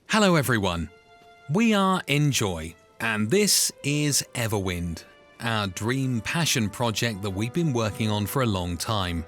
Hello everyone, we are Enjoy, and this is Everwind, our dream passion project that we've been working on for a long time.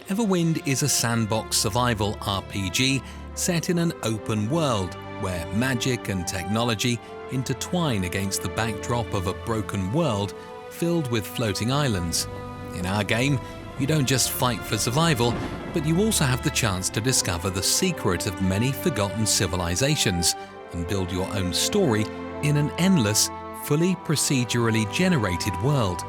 Everwind is a sandbox survival RPG set in an open world where magic and technology intertwine against the backdrop of a broken world filled with floating islands. In our game, you don't just fight for survival, but you also have the chance to discover the secret of many forgotten civilizations and build your own story in an endless, fully procedurally generated world.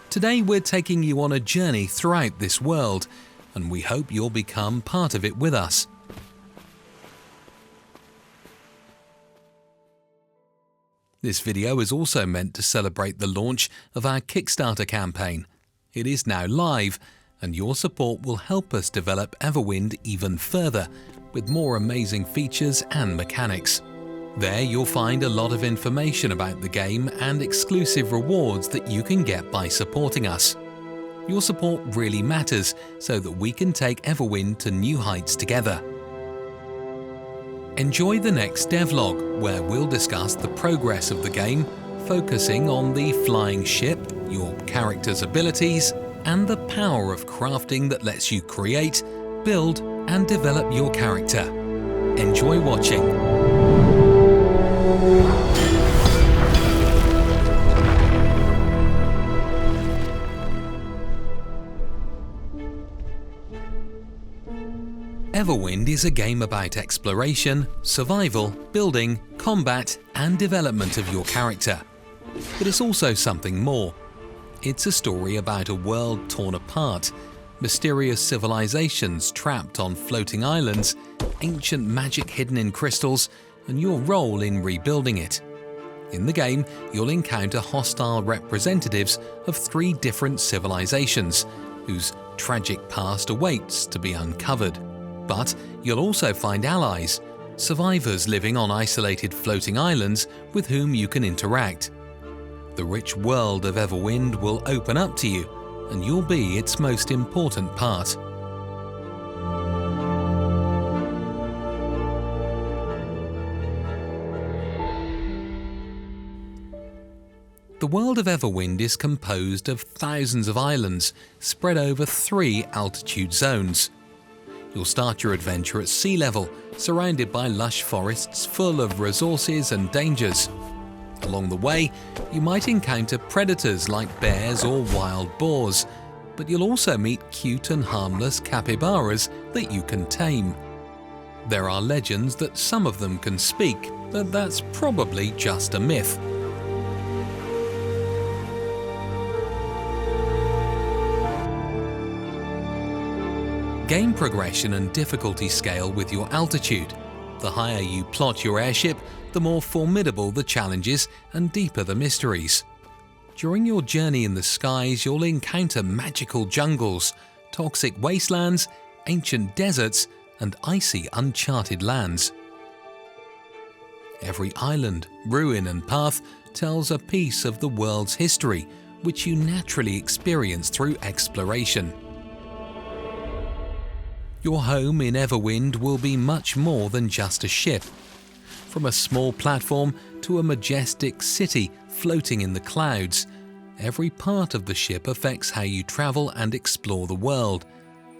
Today we're taking you on a journey throughout this world, and we hope you'll become part of it with us. This video is also meant to celebrate the launch of our Kickstarter campaign. It is now live, and your support will help us develop Everwind even further, with more amazing features and mechanics. There you'll find a lot of information about the game and exclusive rewards that you can get by supporting us. Your support really matters so that we can take Everwind to new heights together. Enjoy the next devlog, where we'll discuss the progress of the game, focusing on the flying ship, your character's abilities, and the power of crafting that lets you create, build, and develop your character. Enjoy watching. Everwind is a game about exploration, survival, building, combat, and development of your character. But it's also something more. It's a story about a world torn apart, mysterious civilizations trapped on floating islands, ancient magic hidden in crystals, and your role in rebuilding it. In the game, you'll encounter hostile representatives of 3 different civilizations, whose tragic past awaits to be uncovered. But you'll also find allies, survivors living on isolated floating islands with whom you can interact. The rich world of Everwind will open up to you, and you'll be its most important part. The world of Everwind is composed of thousands of islands spread over 3 altitude zones. You'll start your adventure at sea level, surrounded by lush forests full of resources and dangers. Along the way, you might encounter predators like bears or wild boars, but you'll also meet cute and harmless capybaras that you can tame. There are legends that some of them can speak, but that's probably just a myth. Game progression and difficulty scale with your altitude. The higher you plot your airship, the more formidable the challenges and deeper the mysteries. During your journey in the skies, you'll encounter magical jungles, toxic wastelands, ancient deserts, and icy uncharted lands. Every island, ruin, and path tells a piece of the world's history, which you naturally experience through exploration. Your home in Everwind will be much more than just a ship. From a small platform to a majestic city floating in the clouds, every part of the ship affects how you travel and explore the world.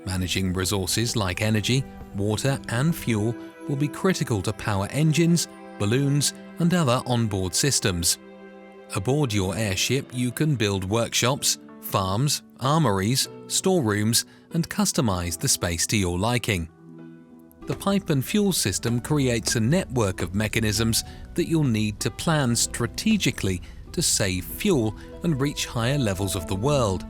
Managing resources like energy, water, and fuel will be critical to power engines, balloons, and other onboard systems. Aboard your airship, you can build workshops, farms, armories, storerooms, and customize the space to your liking. The pipe and fuel system creates a network of mechanisms that you'll need to plan strategically to save fuel and reach higher levels of the world.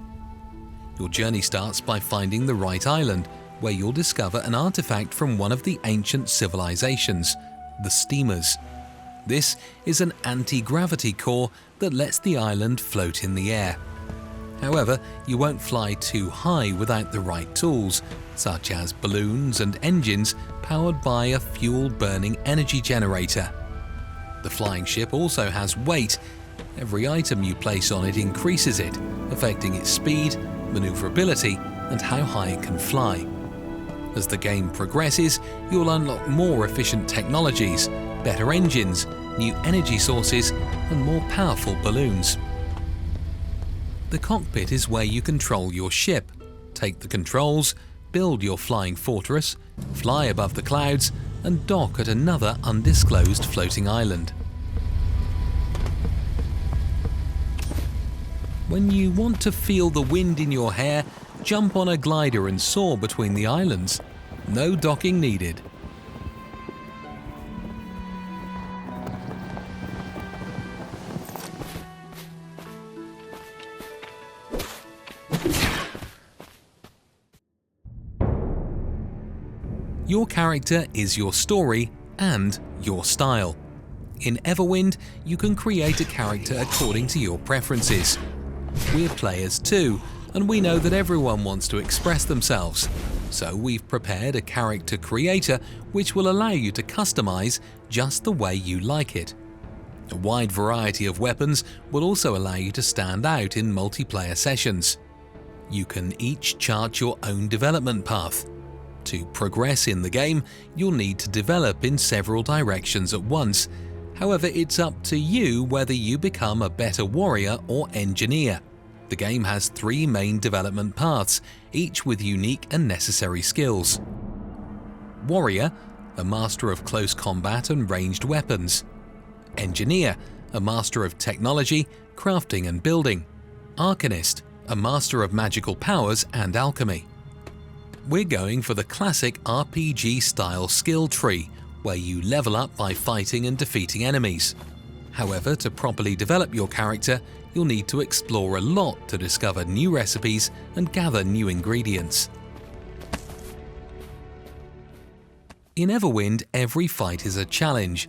Your journey starts by finding the right island, where you'll discover an artifact from one of the ancient civilizations, the steamers. This is an anti-gravity core that lets the island float in the air. However, you won't fly too high without the right tools, such as balloons and engines powered by a fuel-burning energy generator. The flying ship also has weight. Every item you place on it increases it, affecting its speed, maneuverability, and how high it can fly. As the game progresses, you'll unlock more efficient technologies, better engines, new energy sources, and more powerful balloons. The cockpit is where you control your ship, take the controls, build your flying fortress, fly above the clouds, and dock at another undisclosed floating island. When you want to feel the wind in your hair, jump on a glider and soar between the islands. No docking needed. Your character is your story and your style. In Everwind, you can create a character according to your preferences. We're players too, and we know that everyone wants to express themselves. So we've prepared a character creator which will allow you to customize just the way you like it. A wide variety of weapons will also allow you to stand out in multiplayer sessions. You can each chart your own development path. To progress in the game, you'll need to develop in several directions at once. However, it's up to you whether you become a better warrior or engineer. The game has 3 main development paths, each with unique and necessary skills. Warrior, a master of close combat and ranged weapons. Engineer, a master of technology, crafting and building. Arcanist, a master of magical powers and alchemy. We're going for the classic RPG style skill tree, where you level up by fighting and defeating enemies. However, to properly develop your character, you'll need to explore a lot to discover new recipes and gather new ingredients. In Everwind, every fight is a challenge.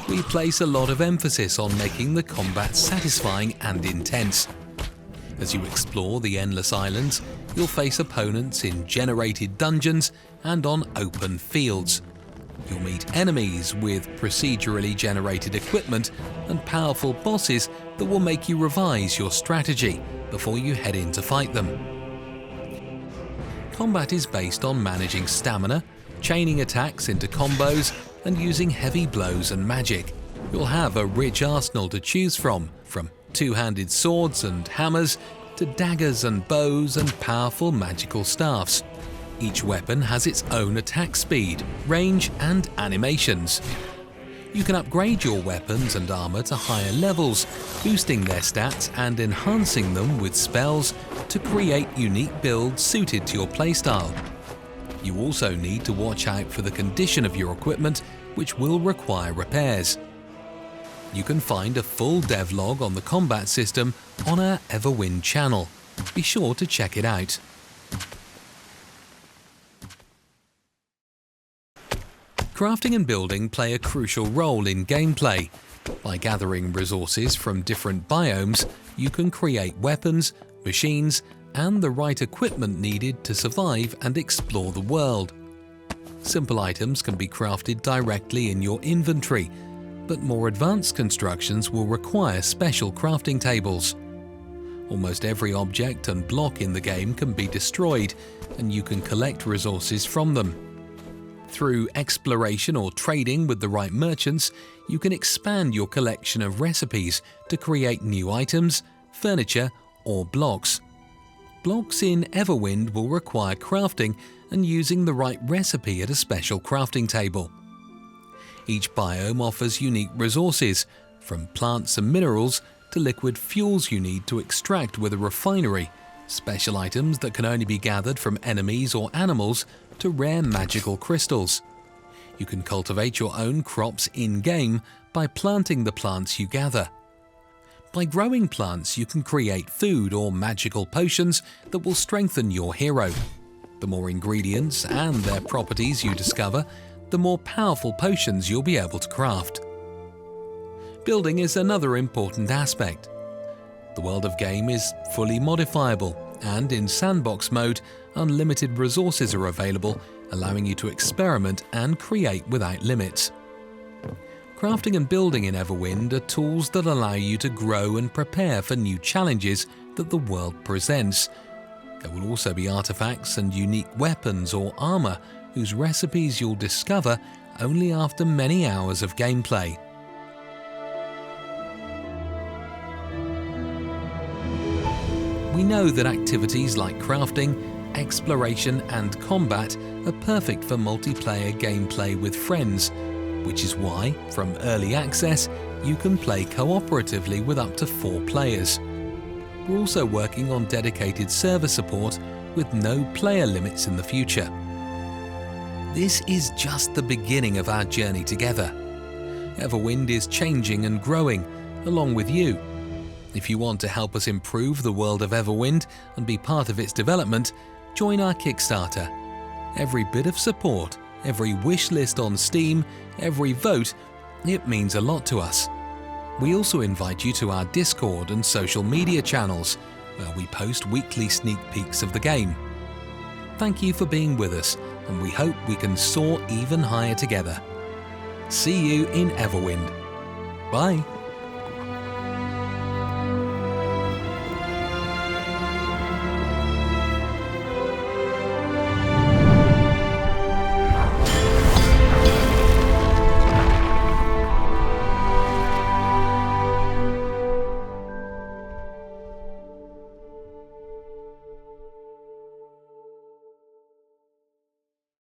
We place a lot of emphasis on making the combat satisfying and intense. As you explore the endless islands, you'll face opponents in generated dungeons and on open fields. You'll meet enemies with procedurally generated equipment and powerful bosses that will make you revise your strategy before you head in to fight them. Combat is based on managing stamina, chaining attacks into combos, and using heavy blows and magic. You'll have a rich arsenal to choose from two-handed swords and hammers to daggers and bows and powerful magical staffs. Each weapon has its own attack speed, range, and animations. You can upgrade your weapons and armor to higher levels, boosting their stats and enhancing them with spells to create unique builds suited to your playstyle. You also need to watch out for the condition of your equipment, which will require repairs. You can find a full devlog on the combat system on our Everwind channel. Be sure to check it out. Crafting and building play a crucial role in gameplay. By gathering resources from different biomes, you can create weapons, machines, and the right equipment needed to survive and explore the world. Simple items can be crafted directly in your inventory, but more advanced constructions will require special crafting tables. Almost every object and block in the game can be destroyed, and you can collect resources from them. Through exploration or trading with the right merchants, you can expand your collection of recipes to create new items, furniture, or blocks. Blocks in Everwind will require crafting and using the right recipe at a special crafting table. Each biome offers unique resources, from plants and minerals to liquid fuels you need to extract with a refinery, special items that can only be gathered from enemies or animals, to rare magical crystals. You can cultivate your own crops in-game by planting the plants you gather. By growing plants, you can create food or magical potions that will strengthen your hero. The more ingredients and their properties you discover, the more powerful potions you'll be able to craft. Building is another important aspect. The world of game is fully modifiable, and in sandbox mode, unlimited resources are available, allowing you to experiment and create without limits. Crafting and building in Everwind are tools that allow you to grow and prepare for new challenges that the world presents. There will also be artifacts and unique weapons or armor whose recipes you'll discover only after many hours of gameplay. We know that activities like crafting, exploration and combat are perfect for multiplayer gameplay with friends, which is why, from early access, you can play cooperatively with up to 4 players. We're also working on dedicated server support with no player limits in the future. This is just the beginning of our journey together. Everwind is changing and growing, along with you. If you want to help us improve the world of Everwind and be part of its development, join our Kickstarter. Every bit of support, every wish list on Steam, every vote, it means a lot to us. We also invite you to our Discord and social media channels, where we post weekly sneak peeks of the game. Thank you for being with us, and we hope we can soar even higher together. See you in Everwind. Bye!